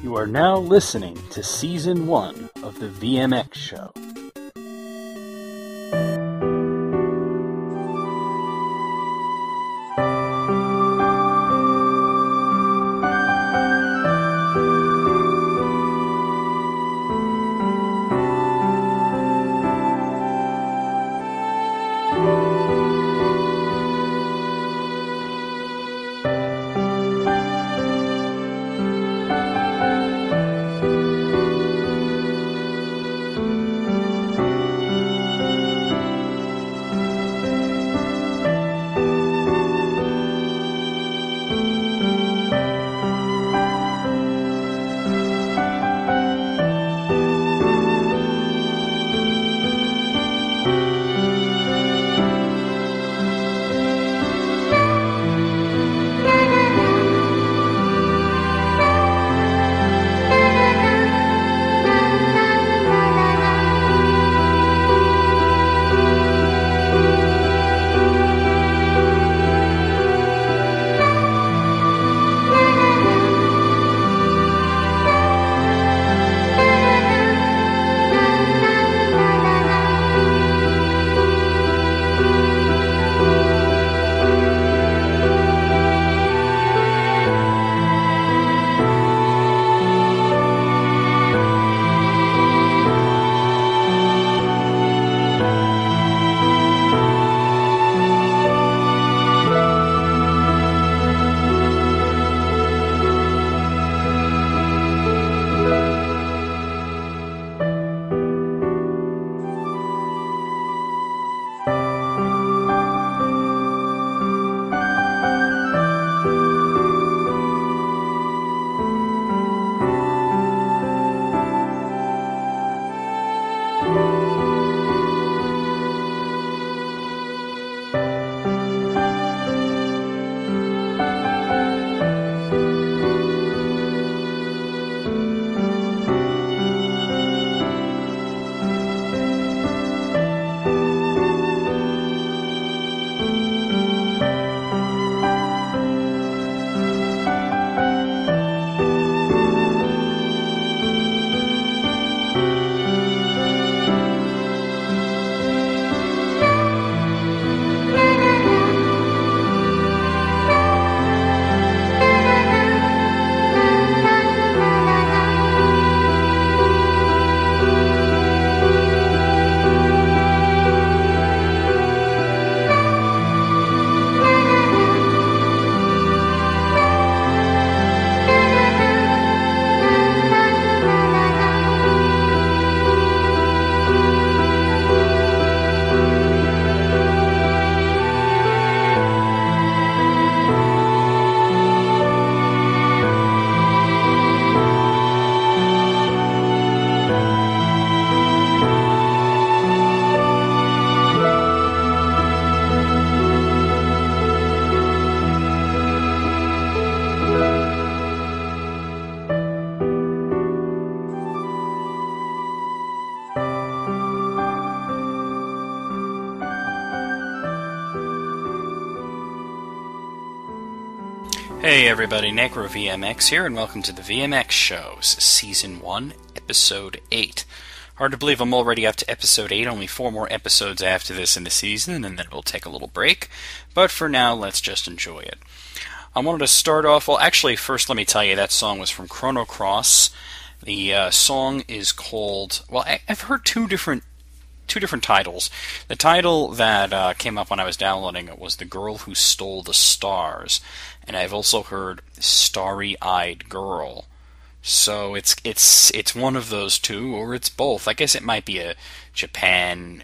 You are now listening to Season 1 of the VMX Show. Hey everybody, NecroVMX here, and welcome to the VMX Shows, Season 1, Episode 8. Hard to believe I'm already up to Episode 8, only 4 more episodes after this in the season, and then we'll take a little break. But for now, let's just enjoy it. I wanted to start off, well actually, first let me tell you, that song was from Chrono Cross. The song is called, well I've heard two different titles. The title that came up when I was downloading it was The Girl Who Stole the Stars, and I've also heard Starry-Eyed Girl. So it's one of those two, or it's both. I guess it might be a Japan/US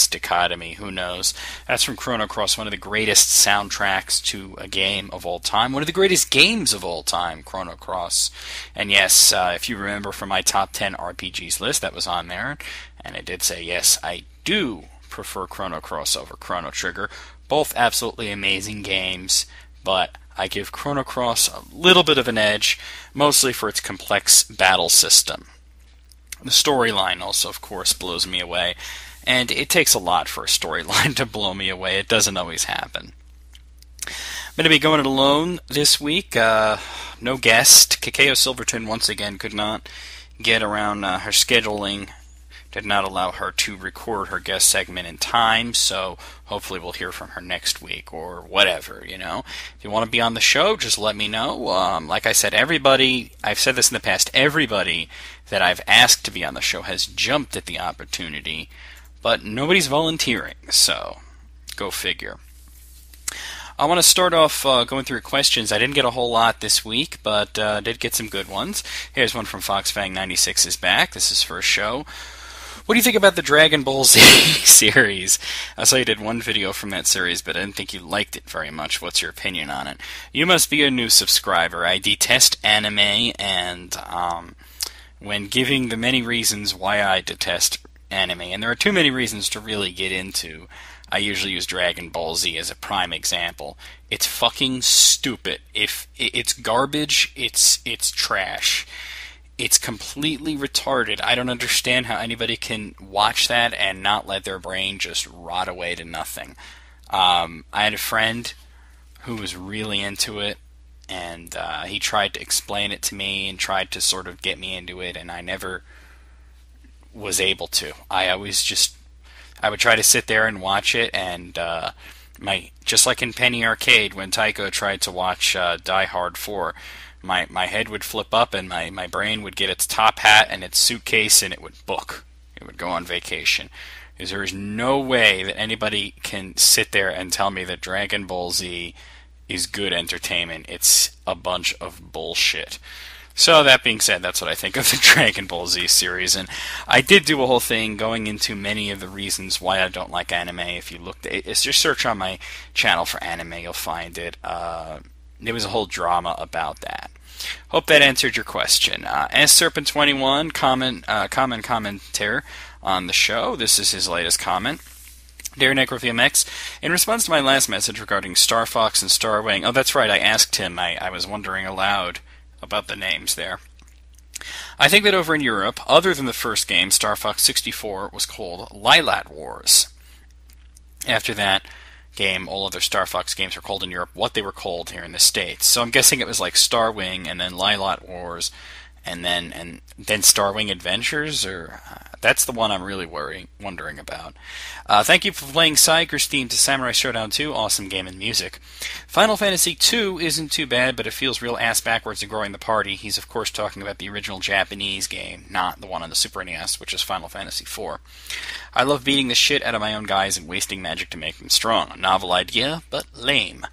dichotomy, who knows. That's from Chrono Cross, one of the greatest soundtracks to a game of all time, one of the greatest games of all time, Chrono Cross. And yes, if you remember from my top 10 RPGs list, that was on there, and I did say, yes, I do prefer Chrono Cross over Chrono Trigger. Both absolutely amazing games, but I give Chrono Cross a little bit of an edge, mostly for its complex battle system. The storyline also, of course, blows me away, and it takes a lot for a storyline to blow me away. It doesn't always happen. I'm going to be going it alone this week. no guest. Kakeo Silverton once again could not get around her scheduling. Did not allow her to record her guest segment in time, so hopefully we'll hear from her next week or whatever, you know. If you want to be on the show, just let me know. Like I said, everybody, I've said this in the past, everybody that I've asked to be on the show has jumped at the opportunity, but nobody's volunteering, so go figure. I want to start off going through questions. I didn't get a whole lot this week, but did get some good ones. Here's one from FoxFang96 is back. This is for a show. What do you think about the Dragon Ball Z series? I saw you did one video from that series, but I didn't think you liked it very much. What's your opinion on it? You must be a new subscriber. I detest anime, and when giving the many reasons why I detest anime, and there are too many reasons to really get into, I usually use Dragon Ball Z as a prime example. It's fucking stupid. If it's garbage, it's trash. It's completely retarded. I don't understand how anybody can watch that and not let their brain just rot away to nothing. I had a friend who was really into it, and he tried to explain it to me and tried to sort of get me into it, and I never was able to. I would try to sit there and watch it, and just like in Penny Arcade when Tycho tried to watch Die Hard 4, my head would flip up and my brain would get its top hat and its suitcase and it would book. It would go on vacation. Because there is no way that anybody can sit there and tell me that Dragon Ball Z is good entertainment. It's a bunch of bullshit. So that being said, that's what I think of the Dragon Ball Z series, and I did do a whole thing going into many of the reasons why I don't like anime. If you look, just search on my channel for anime, you'll find it. There was a whole drama about that. Hope that answered your question. SSerpent21, common commentator on the show. This is his latest comment. Dear NecroVMX, in response to my last message regarding Star Fox and Starwing, oh, that's right, I asked him, I was wondering aloud about the names there. I think that over in Europe, other than the first game, Star Fox 64 was called Lylat Wars. After that game, all other Star Fox games were called in Europe what they were called here in the States. So I'm guessing it was like Starwing and then Lylat Wars and then Starwing Adventures, or that's the one I'm really wondering about. Thank you for playing Psyker's theme to Samurai Showdown 2. Awesome game and music. Final Fantasy 2 isn't too bad, but it feels real ass backwards in growing the party. He's of course talking about the original Japanese game, not the one on the Super NES, which is Final Fantasy 4. I love beating the shit out of my own guys and wasting magic to make them strong. A novel idea, but lame.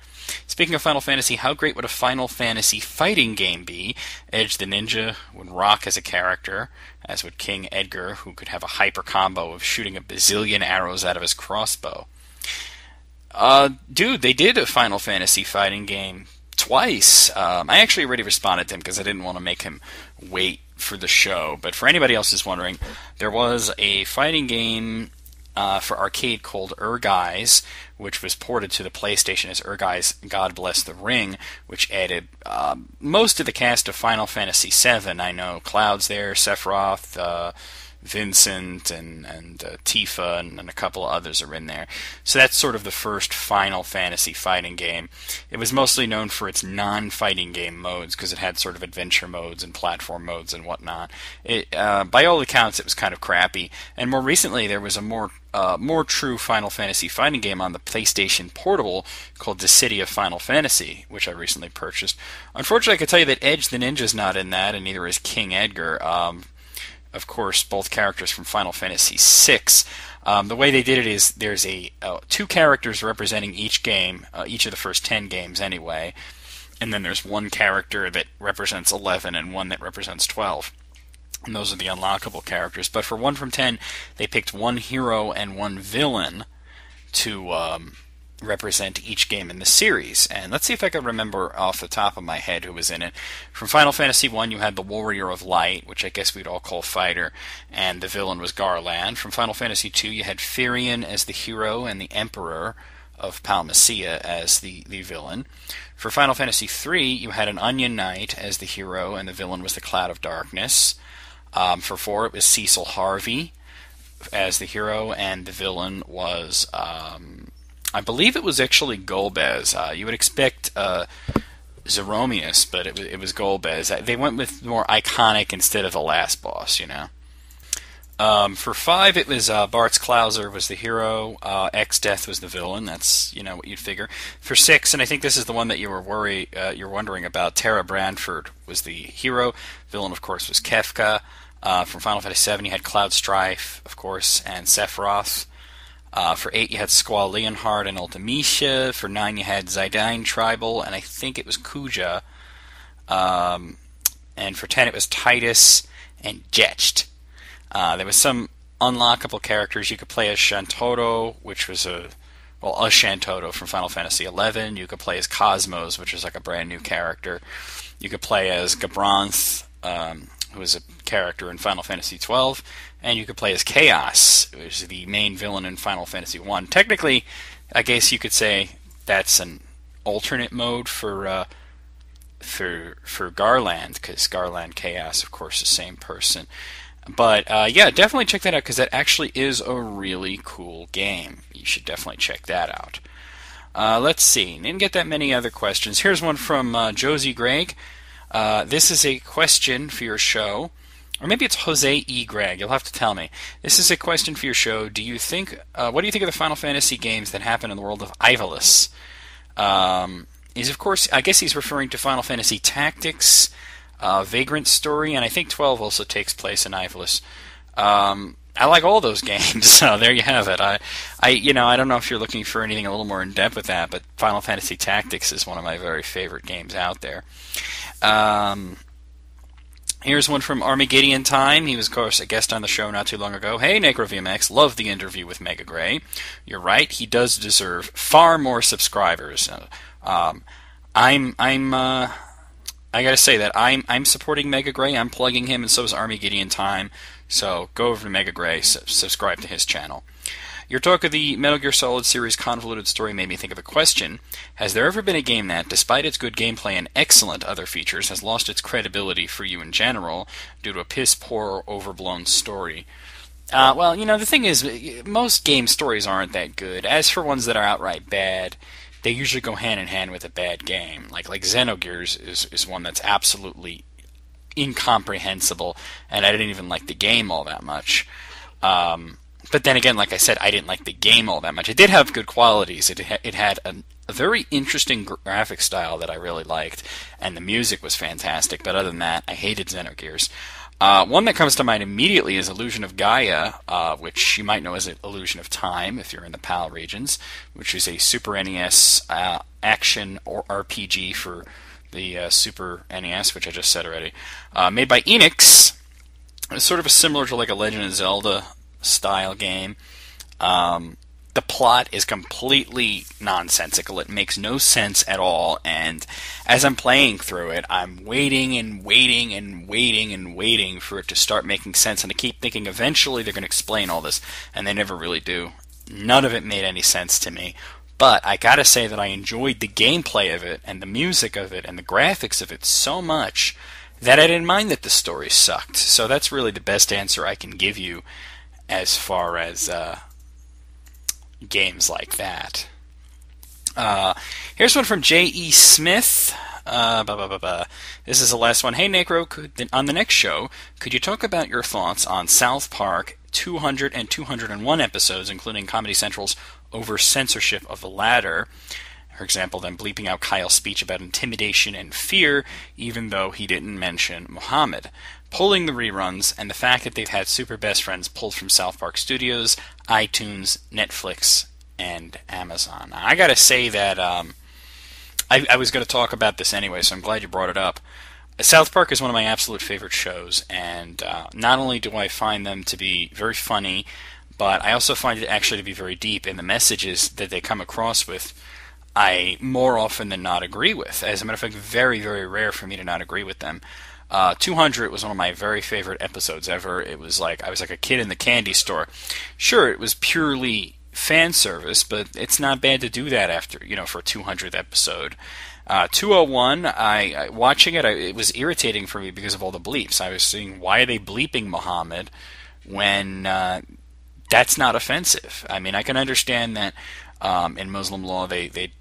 Speaking of Final Fantasy, how great would a Final Fantasy fighting game be? Edge the Ninja would rock as a character, as would King Edgar, who could have a hyper combo of shooting a bazillion arrows out of his crossbow. Dude, they did a Final Fantasy fighting game twice. I actually already responded to him because I didn't want to make him wait for the show. But for anybody else who's wondering, there was a fighting game for arcade called Urguys, which was ported to the PlayStation as Urguys God Bless the Ring, which added most of the cast of Final Fantasy VII. I know Cloud's there, Sephiroth, Vincent, and Tifa, and a couple of others are in there. So that's sort of the first Final Fantasy fighting game. It was mostly known for its non-fighting game modes, because it had sort of adventure modes and platform modes and whatnot. By all accounts, it was kind of crappy. And more recently, there was a more true Final Fantasy fighting game on the PlayStation Portable called The City of Final Fantasy, which I recently purchased. Unfortunately, I can tell you that Edge the Ninja's not in that, and neither is King Edgar. Of course, both characters from Final Fantasy VI. The way they did it is there's two characters representing each game, each of the first 10 games anyway, and then there's one character that represents 11 and one that represents 12. And those are the unlockable characters. But for 1 from 10, they picked one hero and one villain to represent each game in the series. And let's see if I can remember off the top of my head who was in it. From Final Fantasy I, you had the Warrior of Light, which I guess we'd all call Fighter, and the villain was Garland. From Final Fantasy II, you had Firion as the hero and the Emperor of Palmacia as the villain. For Final Fantasy III, you had an Onion Knight as the hero, and the villain was the Cloud of Darkness. For 4, it was Cecil Harvey as the hero, and the villain was, I believe it was actually Golbez. You would expect Zeromius, but it was Golbez. They went with more iconic instead of the last boss, you know. For 5, it was Bartz Klauser was the hero. X-Death was the villain. That's what you'd figure. For 6, and I think this is the one that you're wondering about. Tara Branford was the hero. Villain, of course, was Kefka. From Final Fantasy VII, you had Cloud Strife, of course, and Sephiroth. For 8, you had Squall Leonhard and Ultimecia. For 9, you had Zidane Tribal, and I think it was Kuja. And for 10, it was Titus and Jetcht. There was some unlockable characters. You could play as Shantotto, which was a Shantotto from Final Fantasy XI. You could play as Cosmos, which is like a brand new character. You could play as Gabranth, who is a character in Final Fantasy XII. And you could play as Chaos, which is the main villain in Final Fantasy I. Technically, I guess you could say that's an alternate mode for Garland, because Garland Chaos, of course, is the same person. But yeah, definitely check that out, because that actually is a really cool game. You should definitely check that out. Let's see. Didn't get that many other questions. Here's one from Josie Gregg. This is a question for your show. Or maybe it's Jose E. Gregg. You'll have to tell me. This is a question for your show. What do you think of the Final Fantasy games that happen in the world of Ivalice? Of course, I guess he's referring to Final Fantasy Tactics, Vagrant Story, and I think 12 also takes place in Ivalice. I like all those games, so there you have it. I don't know if you're looking for anything a little more in depth with that, but Final Fantasy Tactics is one of my very favorite games out there. Here's one from Armageddon Time. He was, of course, a guest on the show not too long ago. Hey, NecroVMX, love the interview with Mega Gray. You're right, he does deserve far more subscribers. I gotta say that I'm supporting Mega Gray. I'm plugging him, and so is Armageddon Time. So go over to Mega Gray, subscribe to his channel. Your talk of the Metal Gear Solid series convoluted story made me think of a question. Has there ever been a game that, despite its good gameplay and excellent other features, has lost its credibility for you in general due to a piss-poor or overblown story? Well, the thing is, most game stories aren't that good. As for ones that are outright bad, they usually go hand in hand with a bad game. Like Xenogears is one that's absolutely incomprehensible, and I didn't even like the game all that much. But then again, like I said, I didn't like the game all that much. It did have good qualities. It had a very interesting graphic style that I really liked, and the music was fantastic. But other than that, I hated Xenogears. One that comes to mind immediately is Illusion of Gaia, which you might know as Illusion of Time if you're in the PAL regions, which is a Super NES action or RPG for the Super NES, which I just said already. Made by Enix. It's sort of similar to like a Legend of Zelda style game. The plot is completely nonsensical. It makes no sense at all, and as I'm playing through it, I'm waiting and waiting and waiting and waiting for it to start making sense, and I keep thinking eventually they're going to explain all this, and they never really do. None of it made any sense to me, but I gotta say that I enjoyed the gameplay of it, and the music of it, and the graphics of it so much that I didn't mind that the story sucked. So that's really the best answer I can give you as far as games like that. Here's one from J.E. Smith. This is the last one. Hey, Necro, on the next show, could you talk about your thoughts on South Park 200 and 201 episodes, including Comedy Central's over-censorship of the latter? For example, them bleeping out Kyle's speech about intimidation and fear, even though he didn't mention Muhammad. Pulling the reruns, and the fact that they've had Super Best Friends pulled from South Park Studios, iTunes, Netflix, and Amazon. I gotta say that I was going to talk about this anyway, so I'm glad you brought it up. South Park is one of my absolute favorite shows, and not only do I find them to be very funny, but I also find it actually to be very deep in the messages that they come across with. I more often than not agree with. As a matter of fact, very, very rare for me to not agree with them. 200 was one of my very favorite episodes ever. It was like I was like a kid in the candy store. Sure, it was purely fan service, but it's not bad to do that after, for a 200th episode. 201, watching it, it was irritating for me because of all the bleeps. I was seeing, why are they bleeping Muhammad when that's not offensive? I mean, I can understand that in Muslim law they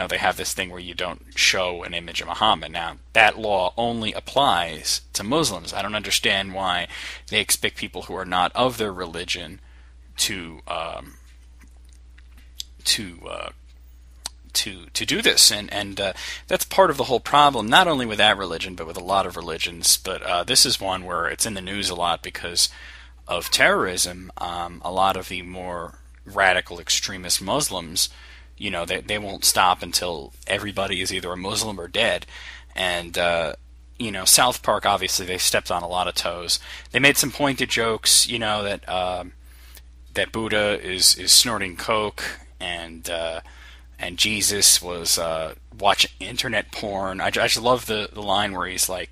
they have this thing where you don't show an image of Muhammad. Now, that law only applies to Muslims. I don't understand why they expect people who are not of their religion to do this, and that's part of the whole problem, not only with that religion, but with a lot of religions. But this is one where it's in the news a lot because of terrorism. A lot of the more radical extremist Muslims, they won't stop until everybody is either a Muslim or dead. And South Park, obviously, they stepped on a lot of toes. They made some pointed jokes, that Buddha is snorting coke, and Jesus was watching internet porn. I just love the line where he's like,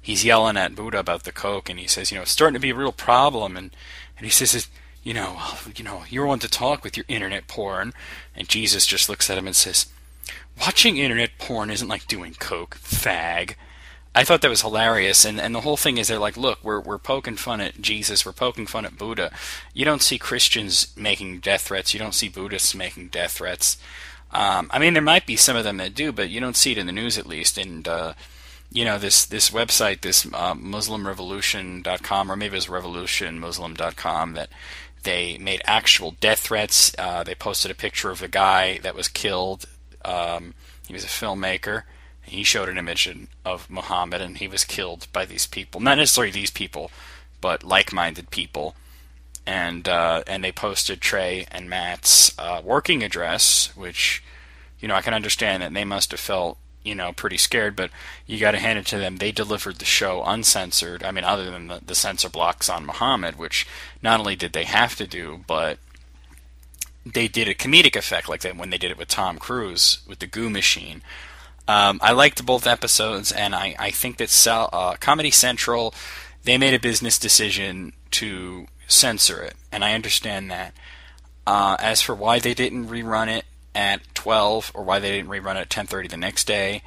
he's yelling at Buddha about the coke, and he says, it's starting to be a real problem, and he says, you're one to talk with your internet porn, and Jesus just looks at him and says, watching internet porn isn't like doing coke, fag. I thought that was hilarious, and the whole thing is they're like, look, we're poking fun at Jesus, we're poking fun at Buddha. You don't see Christians making death threats, you don't see Buddhists making death threats. There might be some of them that do, but you don't see it in the news at least. And this website, this MuslimRevolution.com, or maybe it was RevolutionMuslim.com, that they made actual death threats. They posted a picture of the guy that was killed. He was a filmmaker. He showed an image of Muhammad, and he was killed by these people. Not necessarily these people, but like-minded people. And they posted Trey and Matt's working address, which, I can understand that they must have felt, pretty scared, but you got to hand it to them. They delivered the show uncensored. Other than the censor blocks on Muhammad, which not only did they have to do, but they did a comedic effect, like that when they did it with Tom Cruise with the goo machine. I liked both episodes, and I think that Comedy Central, they made a business decision to censor it, and I understand that. As for why they didn't rerun it at 12, or why they didn't rerun it at 10:30 the next day,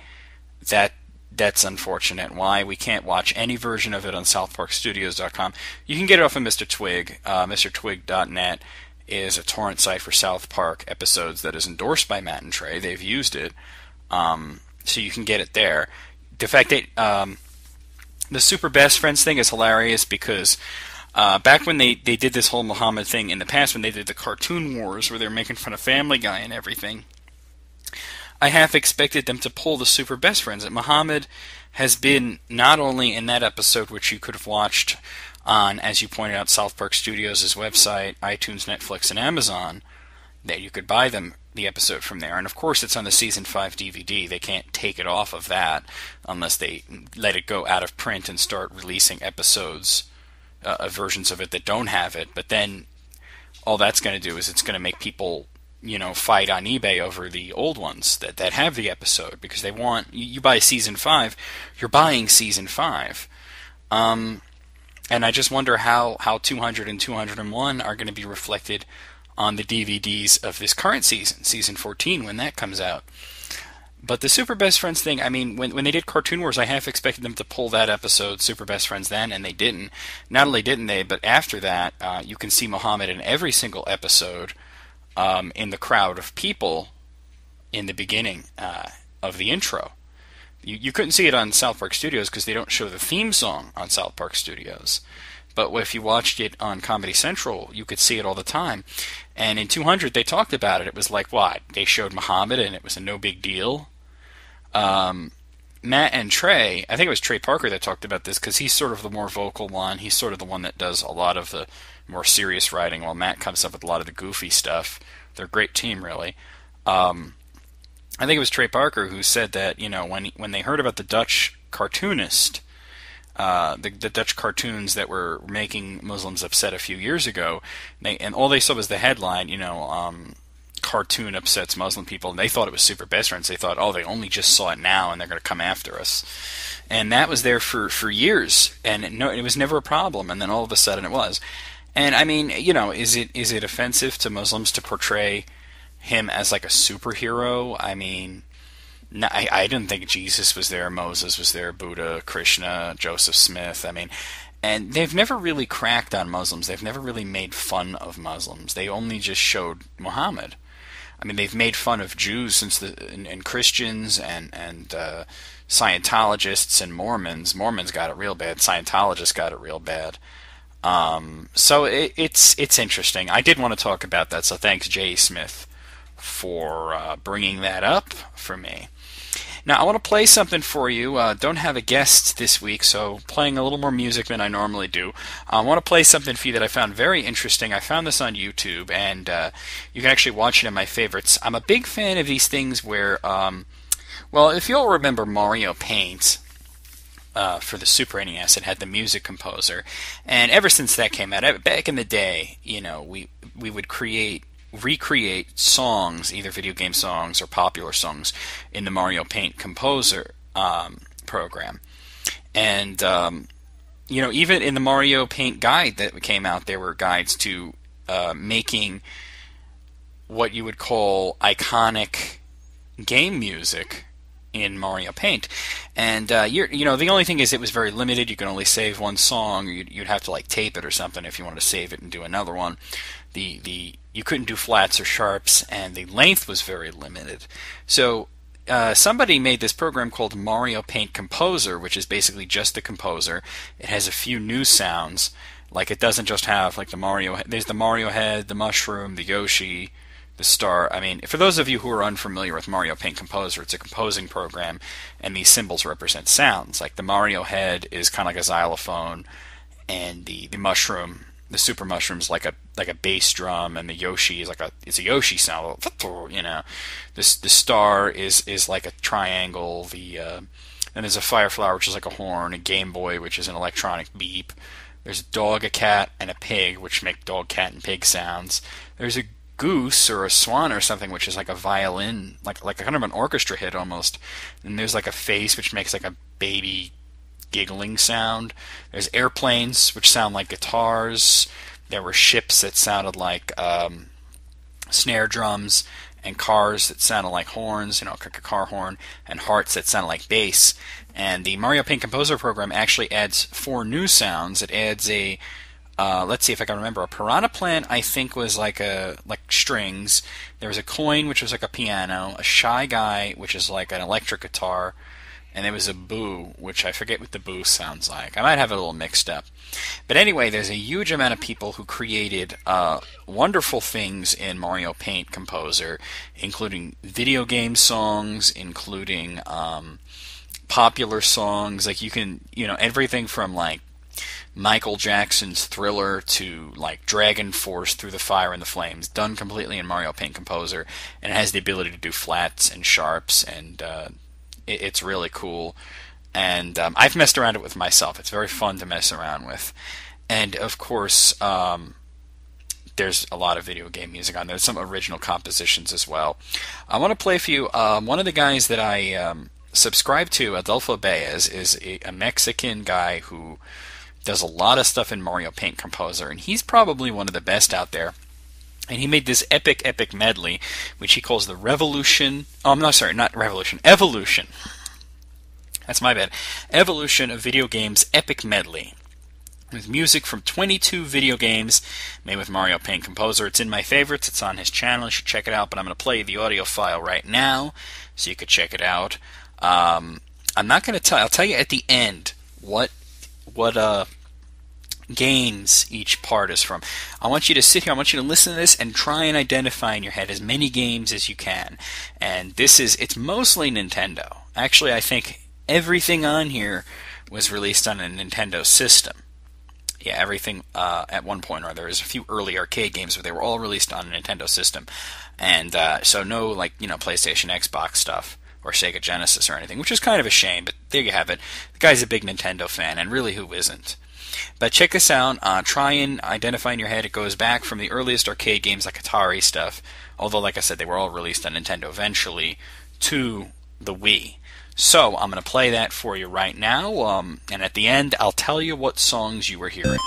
that's unfortunate. Why we can't watch any version of it on SouthParkStudios.com. You can get it off of Mr. Twig. MrTwig.net is a torrent site for South Park episodes that is endorsed by Matt and Trey. They've used it. So you can get it there. The fact that the Super Best Friends thing is hilarious because back when they did this whole Muhammad thing in the past, when they did the Cartoon Wars where they were making fun of Family Guy and everything, I half expected them to pull the Super Best Friends. That Muhammad has been not only in that episode, which you could have watched on, as you pointed out, South Park Studios' website, iTunes, Netflix, and Amazon, that you could buy the episode from there. And of course it's on the Season 5 DVD. They can't take it off of that unless they let it go out of print and start releasing episodes, versions of it that don't have it. But then all that's going to do is it's going to make people, fight on eBay over the old ones that have the episode, because they want, you buy Season 5, you're buying Season 5. And I just wonder how 200 and 201 are going to be reflected on the DVDs of this current season, Season 14, when that comes out. But the Super Best Friends thing, when they did Cartoon Wars, I half expected them to pull that episode, Super Best Friends, then, and they didn't. Not only didn't they, but after that, you can see Muhammad in every single episode in the crowd of people in the beginning of the intro. You couldn't see it on South Park Studios because they don't show the theme song on South Park Studios. But if you watched it on Comedy Central, you could see it all the time. And in 200, they talked about it. It was like, what? They showed Muhammad, and it was a no big deal. Matt and Trey, I think it was Trey Parker that talked about this, because he's sort of the more vocal one. He's sort of the one that does a lot of the more serious writing, while Matt comes up with a lot of the goofy stuff. They're a great team, really. I think it was Trey Parker who said that, when they heard about the Dutch cartoonist, the Dutch cartoons that were making Muslims upset a few years ago, and all they saw was the headline, cartoon upsets Muslim people, and they thought it was Super Best Friends. They thought, they only just saw it now, and they're going to come after us. And that was there for years, and it was never a problem, and then all of a sudden it was. And is it offensive to Muslims to portray him as like a superhero? I didn't think Jesus was there, Moses was there, Buddha, Krishna, Joseph Smith. And they've never really cracked on Muslims. They've never really made fun of Muslims. They only just showed Muhammad. I mean, they've made fun of Jews and Christians and Scientologists and Mormons. Mormons got it real bad. Scientologists got it real bad. So it's interesting. I did want to talk about that, so thanks, Jay Smith, for bringing that up for me. Now, I want to play something for you. Don't have a guest this week, so playing a little more music than I normally do. I want to play something for you that I found very interesting. I found this on YouTube, and you can actually watch it in my favorites. I'm a big fan of these things where, well, if you'll remember Mario Paint, for the Super NES, it had the music composer, and ever since that came out, back in the day, you know, we would recreate songs, either video game songs or popular songs, in the Mario Paint composer program. And you know, even in the Mario Paint guide that came out, there were guides to making what you would call iconic game music in Mario Paint. And you know, the only thing is it was very limited. You could only save one song. You'd have to like tape it or something if you wanted to save it and do another one. You couldn't do flats or sharps, and the length was very limited. So somebody made this program called Mario Paint Composer, which is basically just the composer. It has a few new sounds. Like, it doesn't just have like the Mario. There's the Mario head, the mushroom, the Yoshi, the star. I mean, for those of you who are unfamiliar with Mario Paint Composer, it's a composing program, and these symbols represent sounds. Like the Mario head is kind of like a xylophone, and the mushroom, the super mushroom's like a bass drum, and the Yoshi is it's a Yoshi sound. You know, the star is like a triangle. And there's a fire flower, which is like a horn. A Game Boy, which is an electronic beep. There's a dog, a cat, and a pig, which make dog, cat, and pig sounds. There's a goose or a swan or something, which is like a violin, like a kind of an orchestra hit almost. And there's like a face, which makes like a baby giggling sound. There's airplanes, which sound like guitars. There were ships that sounded like snare drums, and cars that sounded like horns, you know, like a car horn, and hearts that sounded like bass. And the Mario Paint Composer program actually adds 4 new sounds. It adds a let's see if I can remember. A piranha plant, I think, was like strings. There was a coin, which was like a piano. A shy guy, which is like an electric guitar. And there was a boo, which I forget what the boo sounds like. I might have it a little mixed up. But anyway, there's a huge amount of people who created wonderful things in Mario Paint Composer, including video game songs, including popular songs. Like, you can, you know, everything from like Michael Jackson's Thriller to like Dragon Force Through the Fire and the Flames, done completely in Mario Paint Composer, and it has the ability to do flats and sharps, and it's really cool. And I've messed around it with myself. It's very fun to mess around with. And of course, there's a lot of video game music on there. There's some original compositions as well. I want to play for you one of the guys that I subscribe to, Adolfo Baez, is a Mexican guy who does a lot of stuff in Mario Paint Composer, and he's probably one of the best out there. And he made this epic medley, which he calls the Revolution. Oh, no, sorry, not Revolution. Evolution. That's my bad. Evolution of Video Games Epic Medley, with music from 22 video games made with Mario Paint Composer. It's in my favorites. It's on his channel. You should check it out. But I'm going to play the audio file right now, so you could check it out. I'm not going to tell. I'll tell you at the end what games each part is from. I want you to sit here, I want you to listen to this and try and identify in your head as many games as you can. And it's mostly Nintendo. Actually, I think everything on here was released on a Nintendo system. Yeah, everything at one point or other. There's a few early arcade games, but they were all released on a Nintendo system. And so no, like, you know, PlayStation, Xbox stuff, or Sega Genesis or anything, which is kind of a shame, but there you have it. The guy's a big Nintendo fan, and really, who isn't? But check this out. Try and identify in your head. It goes back from the earliest arcade games like Atari stuff, although, like I said, they were all released on Nintendo eventually, to the Wii. So I'm going to play that for you right now, and at the end, I'll tell you what songs you were hearing.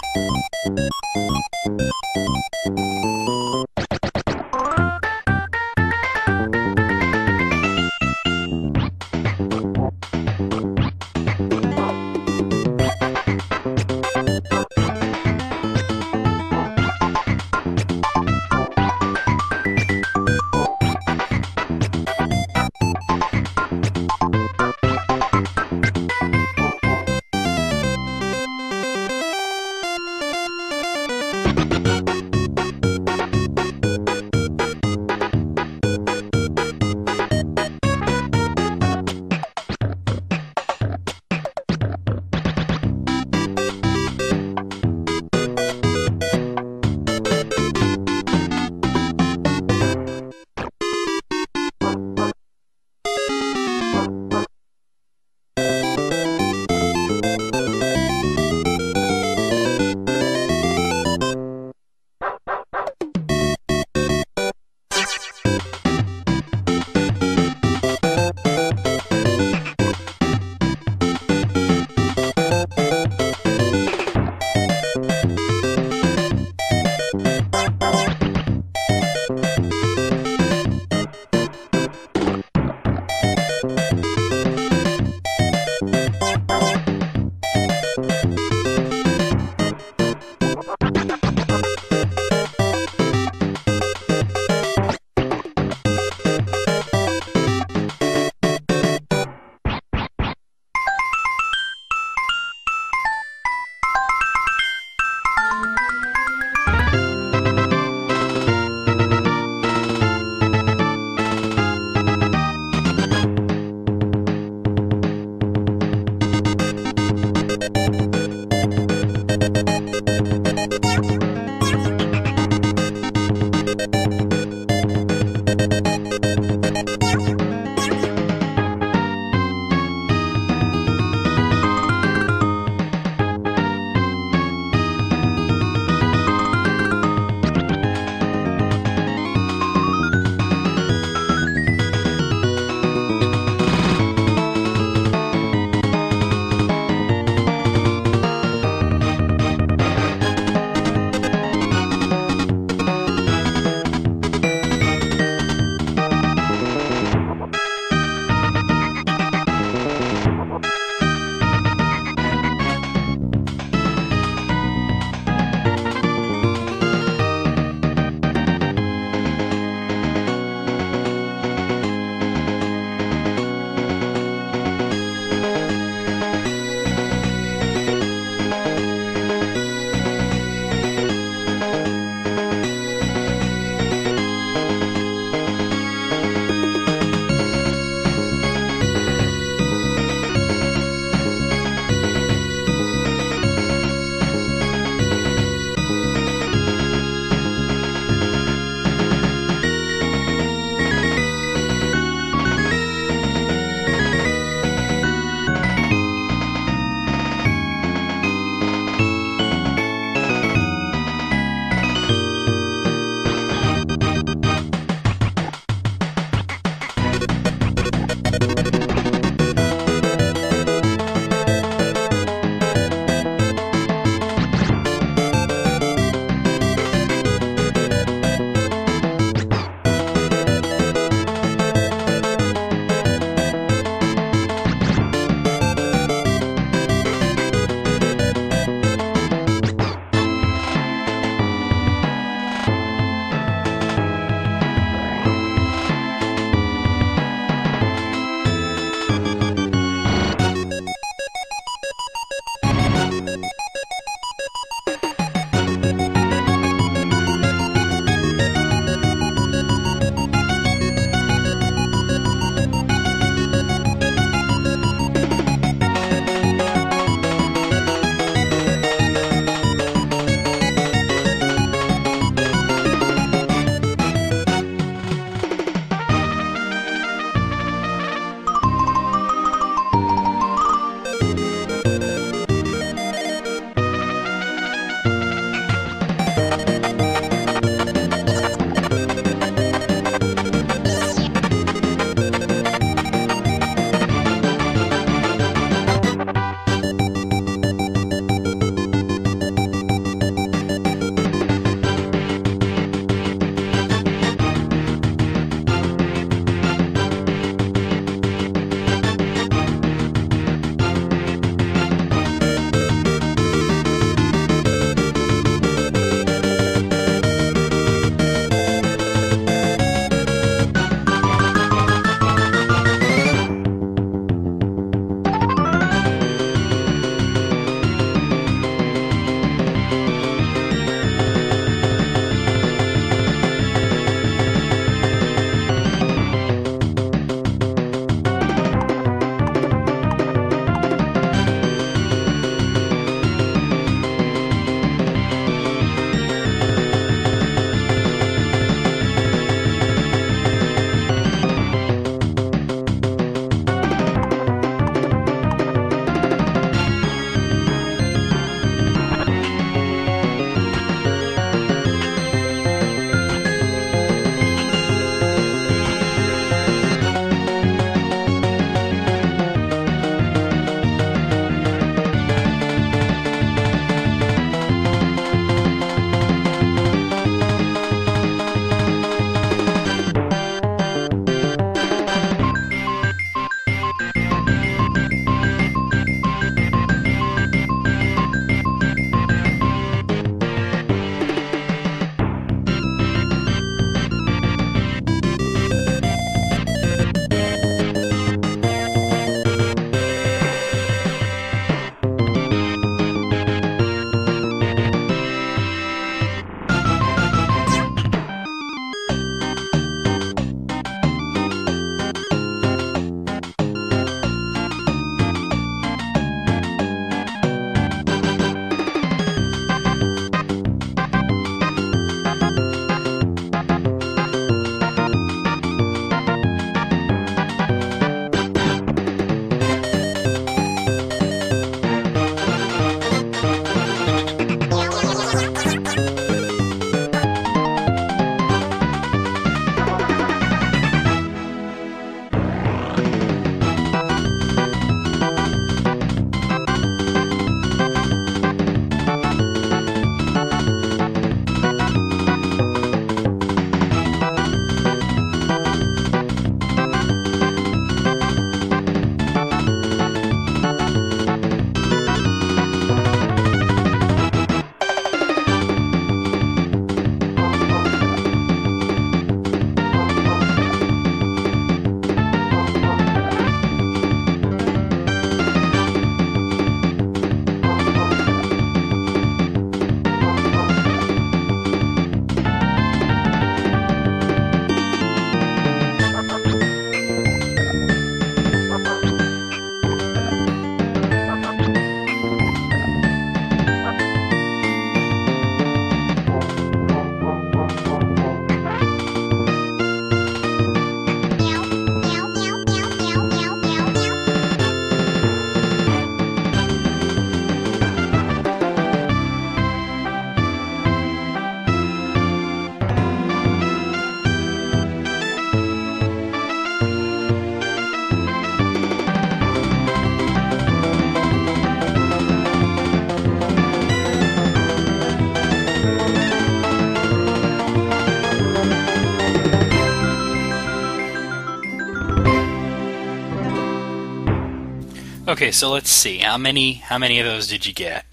Okay, so let's see. How many of those did you get?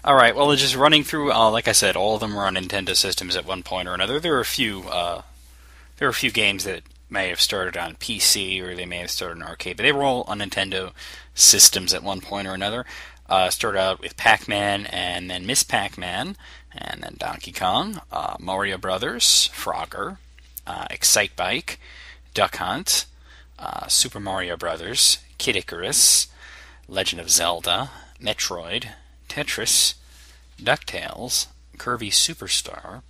All right. Well, just running through. Like I said, all of them were on Nintendo systems at one point or another. There are a few. There are a few games that may have started on PC or they may have started on arcade, but they were all on Nintendo systems at one point or another. Started out with Pac-Man, and then Miss Pac-Man, and then Donkey Kong, Mario Brothers, Frogger, Excite Bike, Duck Hunt, Super Mario Brothers, Kid Icarus, Legend of Zelda, Metroid, Tetris, DuckTales, Kirby Superstar,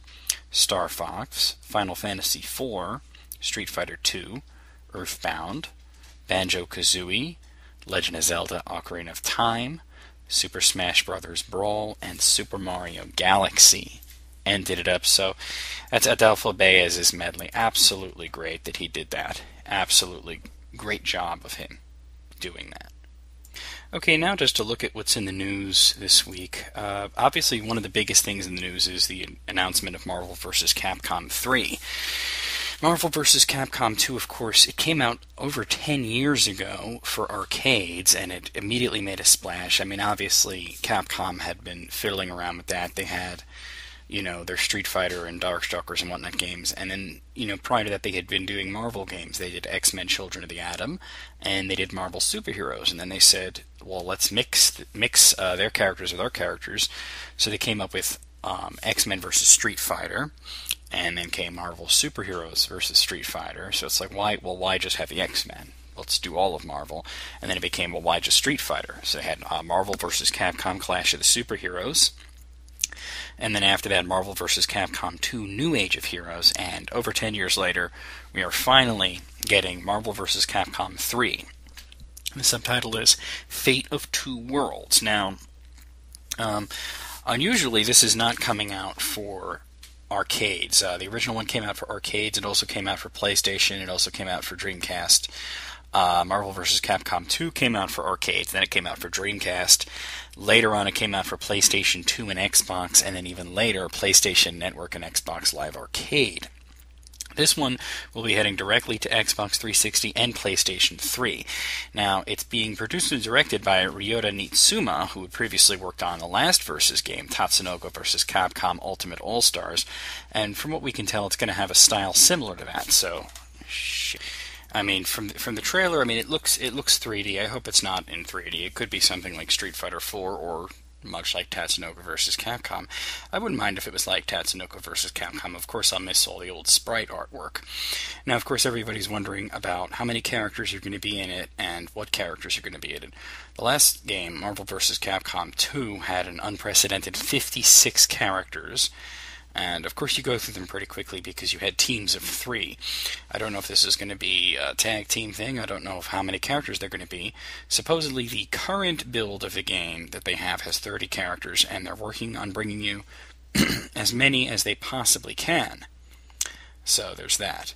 Star Fox, Final Fantasy IV, Street Fighter II, Earthbound, Banjo-Kazooie, Legend of Zelda Ocarina of Time, Super Smash Bros. Brawl, and Super Mario Galaxy ended it up. So that's Adolfo Baez's medley. Absolutely great that he did that. Absolutely great job of him doing that. Okay, now just to look at what's in the news this week. Obviously, one of the biggest things in the news is the announcement of Marvel vs. Capcom 3. Marvel vs. Capcom 2, of course, it came out over 10 years ago for arcades, and it immediately made a splash. I mean, obviously, Capcom had been fiddling around with that. They had, their Street Fighter and Darkstalkers and whatnot games, and then, prior to that, they had been doing Marvel games. They did X-Men Children of the Atom, and they did Marvel Superheroes, and then they said, well, let's mix their characters with our characters. So they came up with X-Men versus Street Fighter, and then came Marvel Superheroes versus Street Fighter. So it's like, why just have the X-Men? Let's do all of Marvel. And then it became, well, why just Street Fighter? So they had Marvel versus Capcom Clash of the Superheroes. And then after that, Marvel vs. Capcom 2 New Age of Heroes. And over 10 years later, we are finally getting Marvel vs. Capcom 3. The subtitle is Fate of Two Worlds. Now, unusually, this is not coming out for arcades. The original one came out for arcades. It also came out for PlayStation. It also came out for Dreamcast. Marvel vs. Capcom 2 came out for arcades. Then it came out for Dreamcast. Later on, it came out for PlayStation 2 and Xbox. And then even later, PlayStation Network and Xbox Live Arcade. This one will be heading directly to Xbox 360 and PlayStation 3. Now, it's being produced and directed by Ryota Nitsuma, who had previously worked on the last Versus game, Tatsunoko vs. Capcom Ultimate All-Stars, and from what we can tell, it's going to have a style similar to that, so... I mean, from the trailer, I mean, it looks 3D. I hope it's not in 3D. It could be something like Street Fighter 4 or much like Tatsunoko vs. Capcom. I wouldn't mind if it was like Tatsunoko vs. Capcom. Of course, I'll miss all the old sprite artwork. Now, of course, everybody's wondering about how many characters are going to be in it and what characters are going to be in it. The last game, Marvel vs. Capcom 2, had an unprecedented 56 characters. And, of course, you go through them pretty quickly because you had teams of 3. I don't know if this is going to be a tag team thing. I don't know how many characters they're going to be. Supposedly, the current build of the game that they have has 30 characters, and they're working on bringing you as many as they possibly can. So, there's that.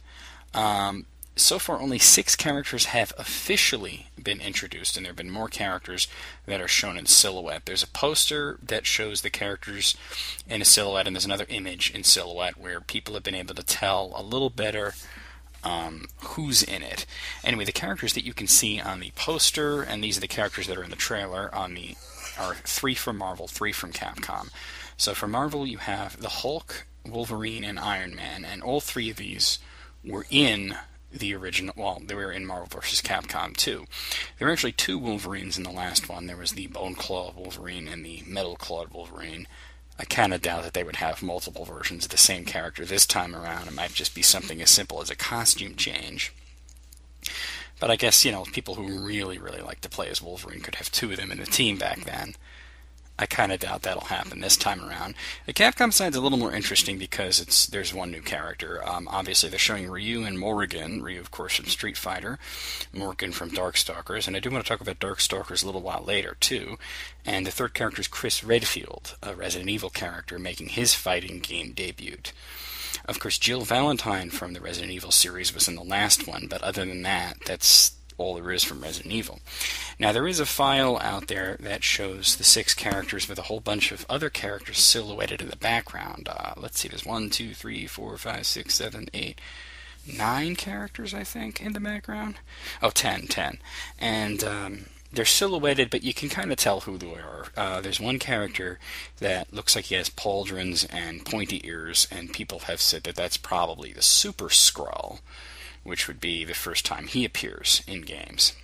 So far, only 6 characters have officially been introduced, and there have been more characters that are shown in silhouette. There's a poster that shows the characters in a silhouette, and there's another image in silhouette where people have been able to tell a little better who's in it. Anyway, the characters that you can see on the poster, and these are the characters that are in the trailer, are 3 from Marvel, 3 from Capcom. So for Marvel, you have the Hulk, Wolverine, and Iron Man, and all 3 of these were in the original, well, they were in Marvel vs. Capcom 2. There were actually 2 Wolverines in the last one. There was the Bone Claw Wolverine and the Metal Clawed Wolverine. I kind of doubt that they would have multiple versions of the same character this time around. It might just be something as simple as a costume change. But I guess, people who really, really like to play as Wolverine could have 2 of them in the team back then. I kind of doubt that'll happen this time around. The Capcom side's a little more interesting because there's one new character. Obviously, they're showing Ryu and Morrigan. Ryu, of course, from Street Fighter. Morrigan from Darkstalkers. And I do want to talk about Darkstalkers a little while later, too. And the third character is Chris Redfield, a Resident Evil character, making his fighting game debut. Of course, Jill Valentine from the Resident Evil series was in the last one, but other than that, that's all there is from Resident Evil. Now, there is a file out there that shows the 6 characters with a whole bunch of other characters silhouetted in the background. Let's see, there's 1, 2, 3, 4, 5, 6, 7, 8, 9 characters, I think, in the background. Oh, 10. And they're silhouetted, but you can kind of tell who they are. There's one character that looks like he has pauldrons and pointy ears, and people have said that that's probably the Super Skrull, which would be the first time he appears in games.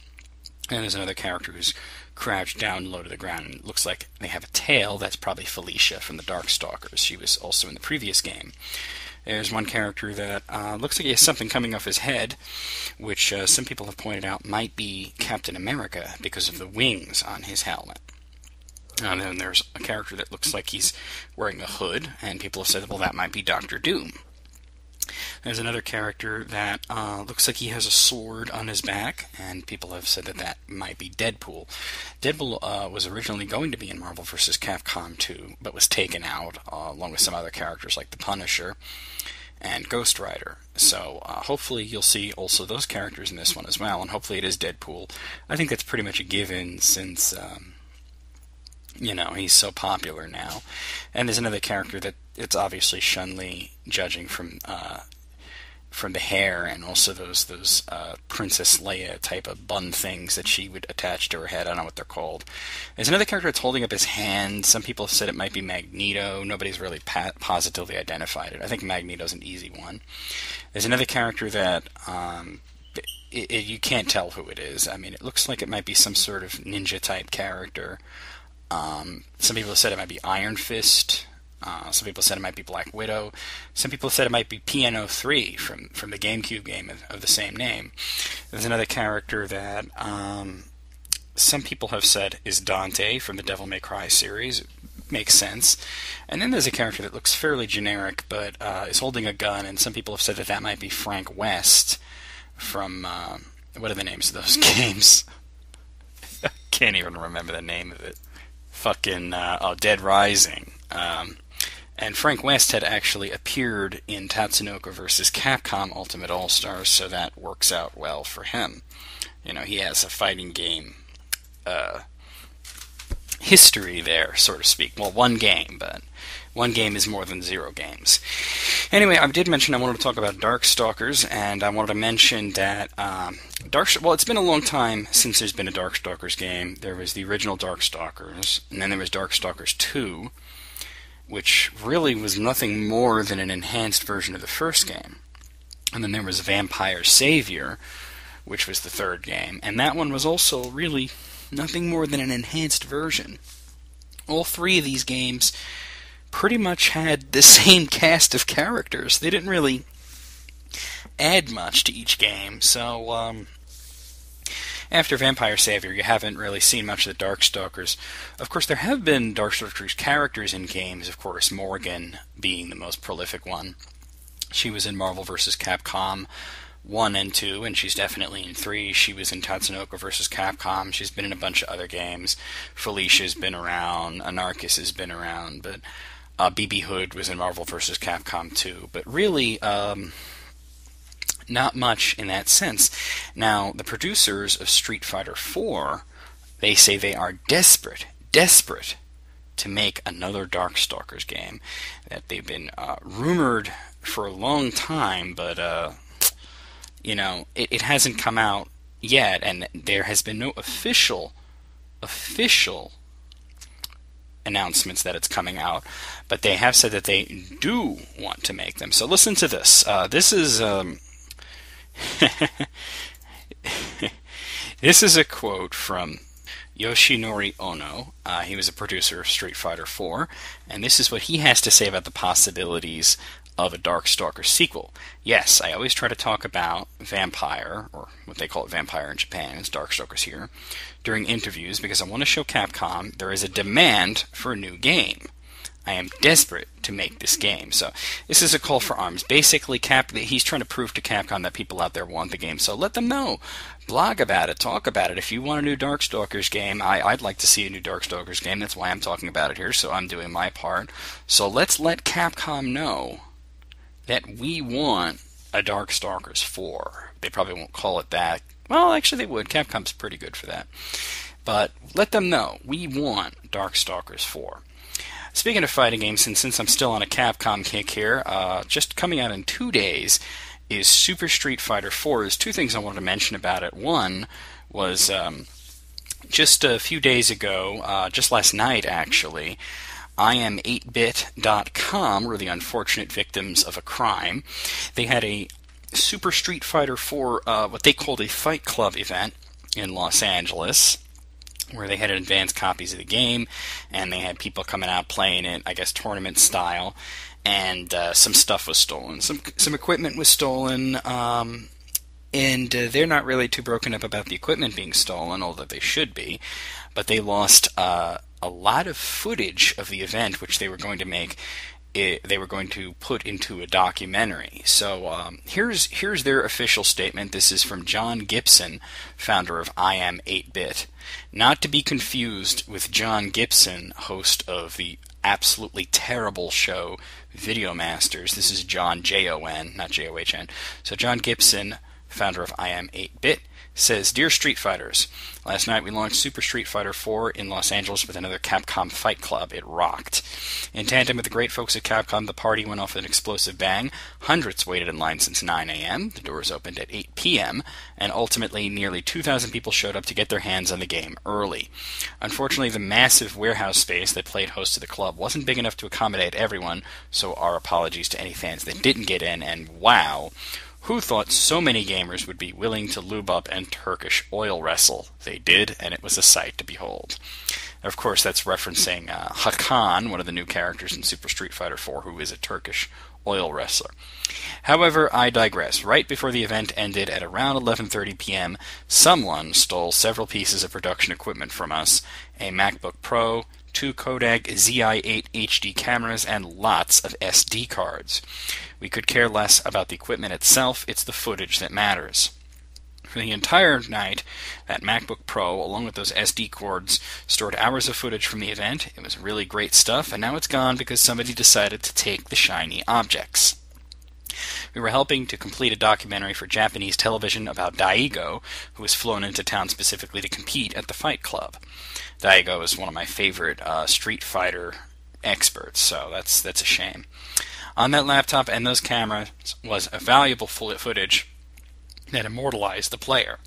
And there's another character who's crouched down low to the ground, and it looks like they have a tail. That's probably Felicia from the Darkstalkers. She was also in the previous game. There's one character that looks like he has something coming off his head, which some people have pointed out might be Captain America because of the wings on his helmet. And then there's a character that looks like he's wearing a hood, and people have said, well, that might be Doctor Doom. There's another character that looks like he has a sword on his back, and people have said that that might be Deadpool. Deadpool was originally going to be in Marvel vs. Capcom 2, but was taken out, along with some other characters like the Punisher and Ghost Rider. So hopefully you'll see also those characters in this one as well, and hopefully it is Deadpool. I think that's pretty much a given since, he's so popular now. And there's another character that it's obviously Chun-Li, judging from the hair and also those Princess Leia type of bun things that she would attach to her head. I don't know what they're called. There's another character that's holding up his hand. Some people have said it might be Magneto. Nobody's really positively identified it. I think Magneto's an easy one. There's another character that you can't tell who it is. I mean, it looks like it might be some sort of ninja type character. Some people have said it might be Iron Fist. Some people said it might be Black Widow. Some people said it might be Piano 3 from the GameCube game of the same name. There's another character that some people have said is Dante from the Devil May Cry series. Makes sense. And then there's a character that looks fairly generic, but is holding a gun, and some people have said that that might be Frank West from, what are the names of those games? I can't even remember the name of it. Dead Rising. And Frank West had actually appeared in Tatsunoko vs. Capcom Ultimate All-Stars, so that works out well for him. He has a fighting game history there, so to speak. Well, one game, but one game is more than 0 games. Anyway, I did mention I wanted to talk about Darkstalkers, and I wanted to mention that it's been a long time since there's been a Darkstalkers game. There was the original Darkstalkers, and then there was Darkstalkers 2, which really was nothing more than an enhanced version of the first game. And then there was Vampire Savior, which was the third game, and that one was also really nothing more than an enhanced version. All 3 of these games pretty much had the same cast of characters. They didn't really add much to each game, so after Vampire Savior, you haven't really seen much of the Darkstalkers. Of course, there have been Darkstalkers characters in games, of course, Morgan being the most prolific one. She was in Marvel vs. Capcom 1 and 2, and she's definitely in 3. She was in Tatsunoko vs. Capcom. She's been in a bunch of other games. Felicia's been around. Anarchus has been around, but BB Hood was in Marvel vs. Capcom 2. But really, not much in that sense. Now, the producers of Street Fighter 4, they say they are desperate to make another Darkstalkers game. That they've been rumored for a long time, but it hasn't come out yet, and there has been no official announcements that it's coming out, but they have said that they do want to make them. So listen to this. This is this is a quote from Yoshinori Ono. He was a producer of Street Fighter 4, and this is what he has to say about the possibilities of a Darkstalkers sequel. Yes, I always try to talk about Vampire, or what they call it Vampire in Japan, it's Darkstalkers here, during interviews, because I want to show Capcom there is a demand for a new game. I am desperate to make this game. So this is a call for arms. Basically, he's trying to prove to Capcom that people out there want the game. So let them know. Blog about it. Talk about it. If you want a new Darkstalkers game, I'd like to see a new Darkstalkers game. That's why I'm talking about it here. So I'm doing my part. So let's let Capcom know that we want a Darkstalkers 4. They probably won't call it that. Well, actually they would. Capcom's pretty good for that. But let them know we want Darkstalkers 4. Speaking of fighting games, and since I'm still on a Capcom kick here, just coming out in 2 days is Super Street Fighter 4. There's 2 things I wanted to mention about it. One was just a few days ago, just last night actually, IM8bit.com were the unfortunate victims of a crime. They had a Super Street Fighter 4, what they called a Fight Club event in Los Angeles, where they had advanced copies of the game, and they had people coming out playing it, I guess, tournament style, and some stuff was stolen. Some equipment was stolen, and they're not really too broken up about the equipment being stolen, although they should be, but they lost a lot of footage of the event, which they were going to make. They were going to put into a documentary. So here's their official statement. This is from John Gibson, founder of I Am 8-Bit. Not to be confused with John Gibson, host of the absolutely terrible show Video Masters. This is John, Jon, not John. So John Gibson, founder of I Am 8-Bit, says, Dear Street Fighters, last night we launched Super Street Fighter 4 in Los Angeles with another Capcom Fight Club. It rocked. In tandem with the great folks at Capcom, the party went off with an explosive bang. Hundreds waited in line since 9 a.m., the doors opened at 8 p.m., and ultimately nearly 2,000 people showed up to get their hands on the game early. Unfortunately, the massive warehouse space that played host to the club wasn't big enough to accommodate everyone, so our apologies to any fans that didn't get in, and wow, who thought so many gamers would be willing to lube up and Turkish oil wrestle? They did, and it was a sight to behold. Of course, that's referencing Hakan, one of the new characters in Super Street Fighter 4, who is a Turkish oil wrestler. However, I digress. Right before the event ended at around 11:30 p.m., someone stole several pieces of production equipment from us, a MacBook Pro, 2 Kodak ZI-8 HD cameras, and lots of SD cards. We could care less about the equipment itself, it's the footage that matters. For the entire night, that MacBook Pro, along with those SD cards, stored hours of footage from the event. It was really great stuff, and now it's gone because somebody decided to take the shiny objects. We were helping to complete a documentary for Japanese television about Daigo, who was flown into town specifically to compete at the Fight Club. Daigo is one of my favorite Street Fighter experts, so that's a shame. On that laptop and those cameras was a valuable footage that immortalized the player.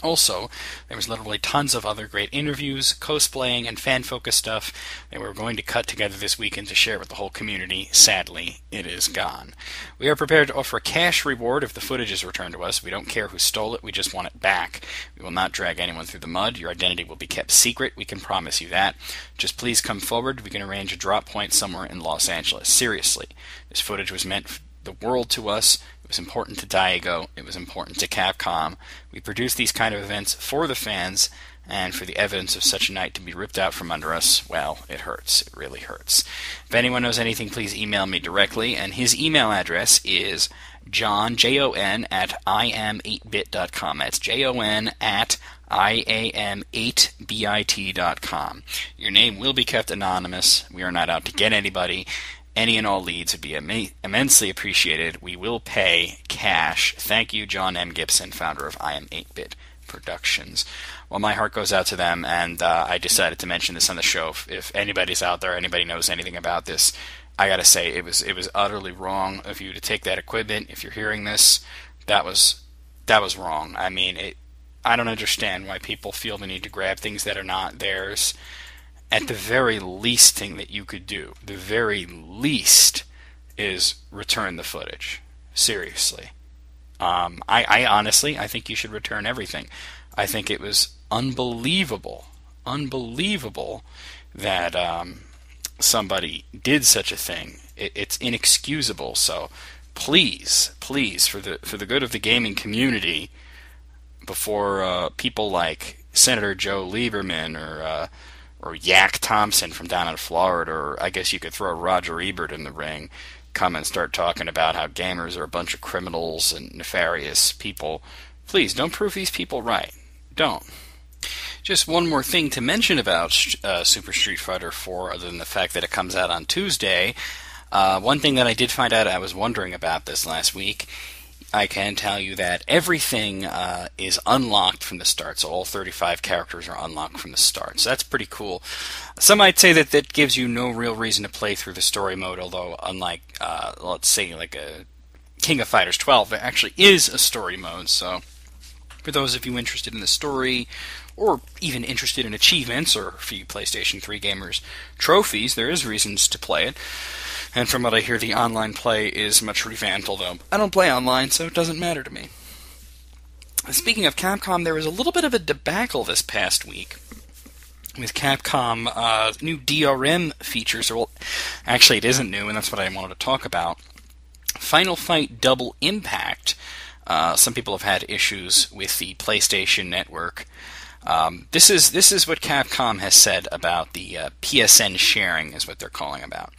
Also, there was literally tons of other great interviews, cosplaying, and fan-focused stuff that we were going to cut together this weekend to share with the whole community. Sadly, it is gone. We are prepared to offer a cash reward if the footage is returned to us. We don't care who stole it, we just want it back. We will not drag anyone through the mud. Your identity will be kept secret, we can promise you that. Just please come forward, we can arrange a drop point somewhere in Los Angeles. Seriously, this footage was meant the world to us. It was important to Daigo. It was important to Capcom. We produce these kind of events for the fans, and for the evidence of such a night to be ripped out from under us, well, it hurts. It really hurts. If anyone knows anything, please email me directly, and his email address is Jon, Jon, at iam8bit.com. That's Jon at iam8bit.com. Your name will be kept anonymous. We are not out to get anybody. Any and all leads would be immensely appreciated. We will pay cash. Thank you, John M. Gibson, founder of I Am 8-Bit Productions. Well, my heart goes out to them, and I decided to mention this on the show. If anybody's out there, anybody knows anything about this, I gotta say, it was utterly wrong of you to take that equipment. If you're hearing this, that was wrong. I mean, I don't understand why people feel the need to grab things that are not theirs. At the very least thing that you could do, the very least, is return the footage. Seriously. I honestly think you should return everything. I think it was unbelievable that somebody did such a thing. It's inexcusable. So please, for the good of the gaming community, before people like Senator Joe Lieberman or Yak Thompson from down in Florida, or I guess you could throw Roger Ebert in the ring, come and start talking about how gamers are a bunch of criminals and nefarious people. Please, don't prove these people right. Don't. Just one more thing to mention about Super Street Fighter 4, other than the fact that it comes out on Tuesday. One thing that I did find out, I was wondering about this last week, I can tell you that everything is unlocked from the start, so all 35 characters are unlocked from the start. So that's pretty cool. Some might say that that gives you no real reason to play through the story mode, although unlike, let's say, like a King of Fighters 12, there actually is a story mode. So for those of you interested in the story, or even interested in achievements, or for you PlayStation 3 gamers, trophies, there is reasons to play it. And from what I hear, the online play is much revamped, although I don't play online, so it doesn't matter to me. Speaking of Capcom, there was a little bit of a debacle this past week with Capcom new DRM features. Well, actually, it isn't new, and that's what I wanted to talk about. Final Fight Double Impact. Some people have had issues with the PlayStation Network. This is what Capcom has said about the PSN sharing, is what they're calling about.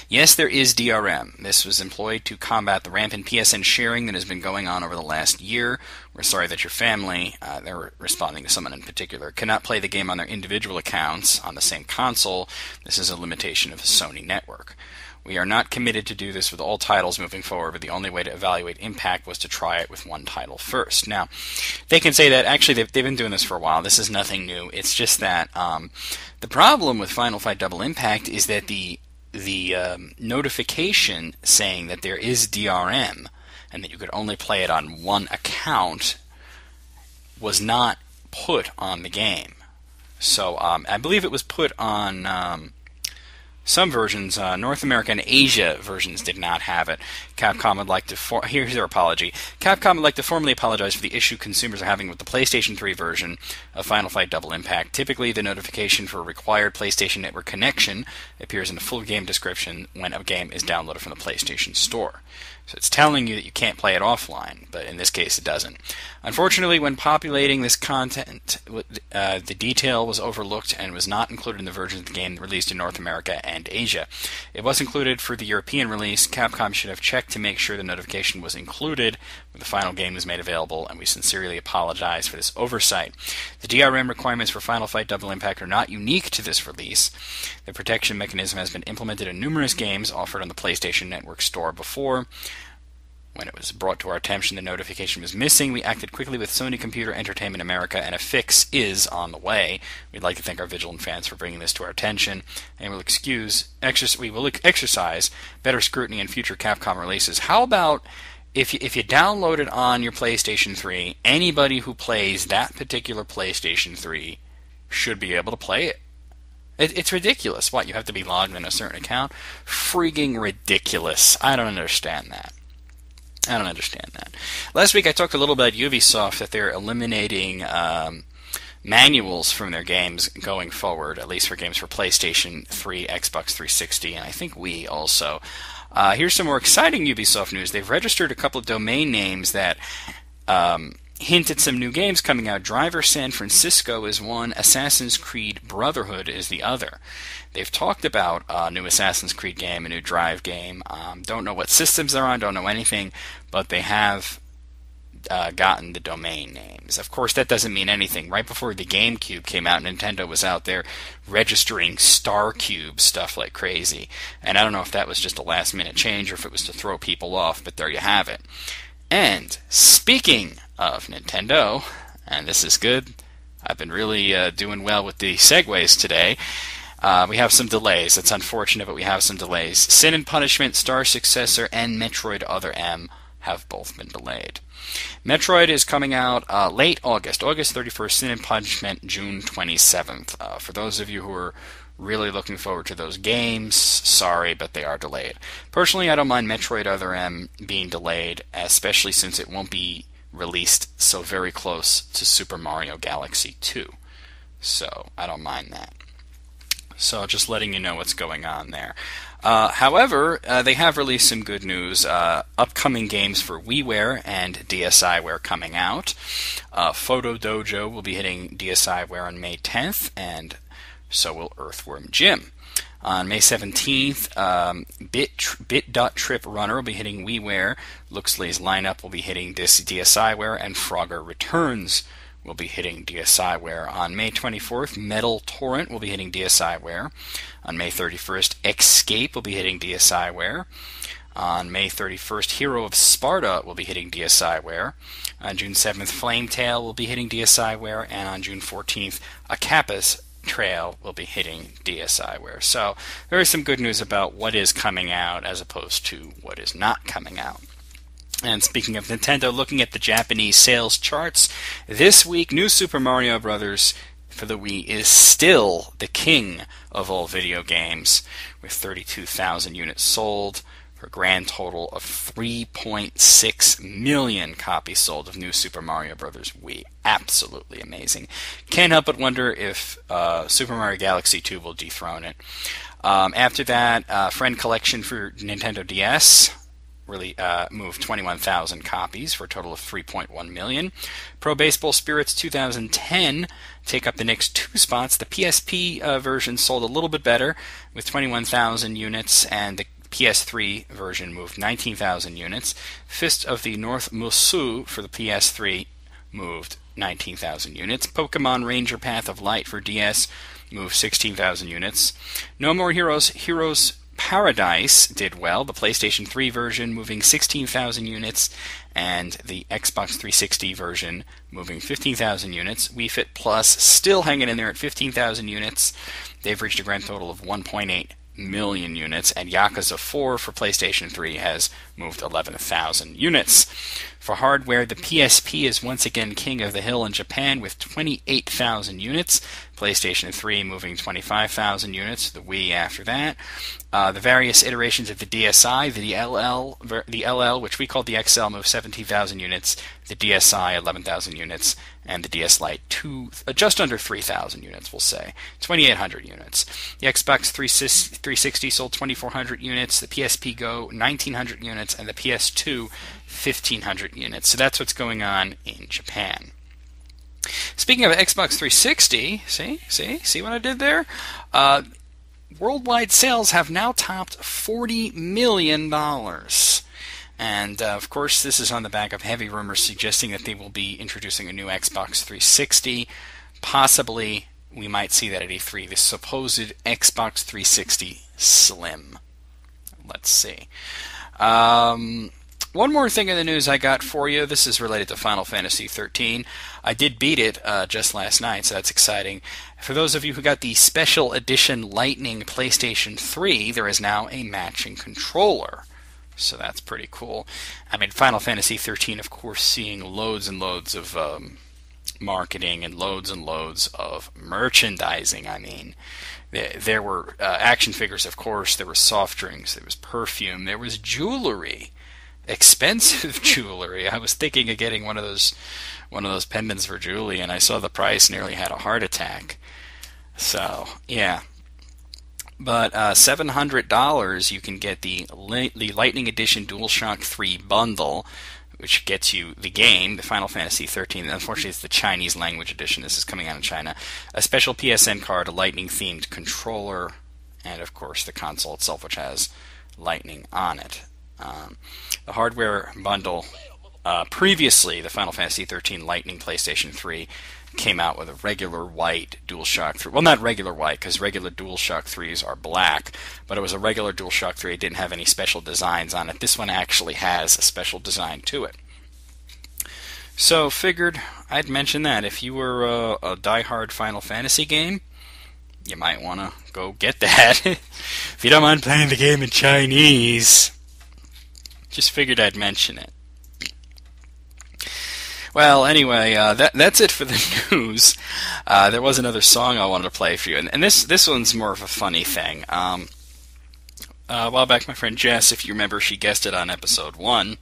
Yes, there is DRM. This was employed to combat the rampant PSN sharing that has been going on over the last year. We're sorry that your family, they're responding to someone in particular, cannot play the game on their individual accounts on the same console. This is a limitation of the Sony network. We are not committed to do this with all titles moving forward, but the only way to evaluate impact was to try it with one title first. Now, they can say that, actually, they've been doing this for a while. This is nothing new. It's just that the problem with Final Fight Double Impact is that the notification saying that there is DRM and that you could only play it on one account was not put on the game. So I believe it was put on some versions. North America and Asia versions did not have it. Capcom would like to here's their apology. Capcom would like to formally apologize for the issue consumers are having with the PlayStation 3 version of Final Fight Double Impact. Typically, the notification for a required PlayStation Network connection appears in the full game description when a game is downloaded from the PlayStation Store. So it's telling you that you can't play it offline, but in this case it doesn't. Unfortunately, when populating this content, the detail was overlooked and was not included in the version of the game released in North America and Asia. It was included for the European release. Capcom should have checked to make sure the notification was included when the final game was made available, and we sincerely apologize for this oversight. The DRM requirements for Final Fight Double Impact are not unique to this release. The protection mechanism has been implemented in numerous games offered on the PlayStation Network store before. When it was brought to our attention the notification was missing, we acted quickly with Sony Computer Entertainment America, and a fix is on the way. We'd like to thank our vigilant fans for bringing this to our attention, and we will exercise better scrutiny in future Capcom releases. How about if you download it on your PlayStation 3, anybody who plays that particular PlayStation 3 should be able to play it. It's ridiculous. What, you have to be logged in a certain account? Freaking ridiculous. I don't understand that. Last week I talked a little about Ubisoft, that they're eliminating manuals from their games going forward, at least for games for PlayStation 3, Xbox 360, and I think Wii also. Here's some more exciting Ubisoft news. They've registered a couple of domain names that hint at some new games coming out. Driver San Francisco is one, Assassin's Creed Brotherhood is the other. They've talked about a new Assassin's Creed game, a new Drive game. Don't know what systems they're on, don't know anything, but they have gotten the domain names. Of course, that doesn't mean anything. Right before the GameCube came out, Nintendo was out there registering StarCube stuff like crazy. And I don't know if that was just a last-minute change or if it was to throw people off, but there you have it. And speaking of Nintendo, and this is good, I've been really doing well with the segues today. We have some delays. It's unfortunate, but we have some delays. Sin and Punishment, Star Successor, and Metroid Other M have both been delayed. Metroid is coming out late August 31st, Sin and Punishment, June 27th. For those of you who are really looking forward to those games, sorry, but they are delayed. Personally, I don't mind Metroid Other M being delayed, especially since it won't be released so very close to Super Mario Galaxy 2. So, I don't mind that. So, just letting you know what's going on there. However, they have released some good news. Upcoming games for WiiWare and DSiWare coming out. Photo Dojo will be hitting DSiWare on May 10th, and so will Earthworm Jim. On May 17th, Bit.Trip Runner will be hitting WiiWare. Luxley's Lineup will be hitting DSiWare, and Frogger Returns will be hitting DSiWare. On May 24th, Metal Torrent will be hitting DSiWare. On May 31st, Escape will be hitting DSiWare. On May 31st, Hero of Sparta will be hitting DSiWare. On June 7th, Flametail will be hitting DSiWare. And on June 14th, Akapis Trail will be hitting DSiWare. So there is some good news about what is coming out as opposed to what is not coming out. And speaking of Nintendo, looking at the Japanese sales charts, this week, New Super Mario Bros. for the Wii is still the king of all video games, with 32,000 units sold, for a grand total of 3.6 million copies sold of New Super Mario Bros. Wii. Absolutely amazing. Can't help but wonder if Super Mario Galaxy 2 will dethrone it. After that, Friend Collection for Nintendo DS really moved 21,000 copies for a total of 3.1 million. Pro Baseball Spirits 2010 take up the next two spots. The PSP version sold a little bit better with 21,000 units, and the PS3 version moved 19,000 units. Fist of the North Musu for the PS3 moved 19,000 units. Pokemon Ranger Path of Light for DS moved 16,000 units. No More Heroes Paradise did well, the PlayStation 3 version moving 16,000 units, and the Xbox 360 version moving 15,000 units. Wii Fit Plus still hanging in there at 15,000 units. They've reached a grand total of 1.8 million units, and Yakuza 4 for PlayStation 3 has moved 11,000 units. For hardware, the PSP is once again king of the hill in Japan with 28,000 units. PlayStation 3 moving 25,000 units. The Wii after that. The various iterations of the DSi, the LL, which we call the XL, moved 17,000 units. The DSi, 11,000 units, and the DS Lite, just under 3,000 units, we'll say. 2,800 units. The Xbox 360 sold 2,400 units. The PSP Go, 1,900 units, and the PS2, 1,500 units. So that's what's going on in Japan. Speaking of Xbox 360, see what I did there? Worldwide sales have now topped $40 million. And, of course, this is on the back of heavy rumors suggesting that they will be introducing a new Xbox 360. Possibly, we might see that at E3, the supposed Xbox 360 Slim. Let's see. One more thing in the news I got for you. This is related to Final Fantasy XIII. I did beat it just last night, so that's exciting. For those of you who got the Special Edition Lightning PlayStation 3, there is now a matching controller. So that's pretty cool. I mean, Final Fantasy XIII, of course, seeing loads and loads of marketing and loads of merchandising. I mean, there were action figures, of course. There were soft drinks. There was perfume. There was jewelry. Expensive jewelry. I was thinking of getting one of those pendants for Julie, and I saw the price, nearly had a heart attack. So yeah, but $700 you can get the Lightning Edition DualShock 3 bundle, which gets you the game, the Final Fantasy XIII. Unfortunately, it's the Chinese language edition. This is coming out in China. A special PSN card, a Lightning-themed controller, and of course the console itself, which has Lightning on it. The hardware bundle, previously the Final Fantasy XIII Lightning PlayStation 3 came out with a regular white DualShock 3. Well, not regular white, because regular DualShock 3s are black, but it was a regular DualShock 3. It didn't have any special designs on it. This one actually has a special design to it. So, figured I'd mention that. If you were a diehard Final Fantasy game, you might want to go get that. If you don't mind playing the game in Chinese, just figured I'd mention it. Well, anyway, that's it for the news. There was another song I wanted to play for you, and this one's more of a funny thing. A while back, my friend Jess, if you remember, she guessed it on episode 1.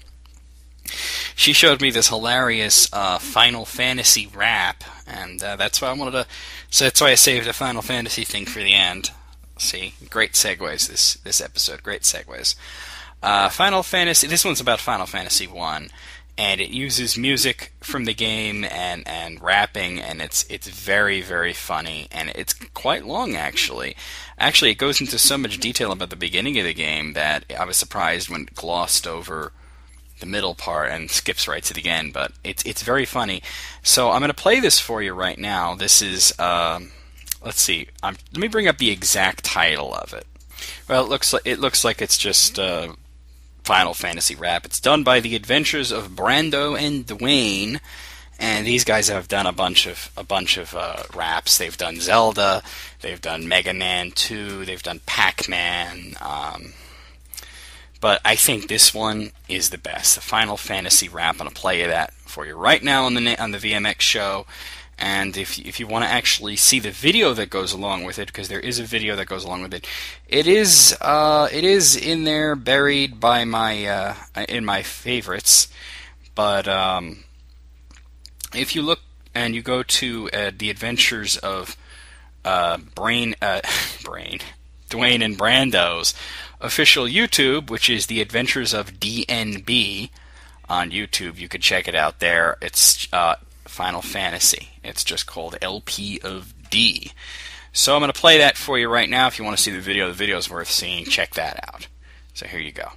She showed me this hilarious Final Fantasy rap, and that's why I wanted to. So that's why I saved the Final Fantasy thing for the end. See, great segues this episode. Great segues. Final Fantasy. This one's about Final Fantasy 1, and it uses music from the game and rapping, and it's very, very funny, and it's quite long actually. Actually, it goes into so much detail about the beginning of the game that I was surprised when it glossed over the middle part and skips right to the end. But it's very funny. So I'm going to play this for you right now. This is let's see. Let me bring up the exact title of it. Well, it looks like it's just Final Fantasy rap. It's done by the Adventures of Brando and Dwayne, and these guys have done a bunch of raps. They've done Zelda, they've done Mega Man 2, they've done Pac-Man, but I think this one is the best. The Final Fantasy rap. I'm gonna play that for you right now on the VMX show, And if you want to actually see the video that goes along with it, because there is a video that goes along with it, it is in there, buried by my in my favorites. But if you look and you go to the Adventures of Dwayne and Brando's official YouTube, which is the Adventures of DNB on YouTube, you could check it out there. It's Final Fantasy. It's just called LP of D. So I'm going to play that for you right now. If you want to see the video is worth seeing. Check that out. So here you go.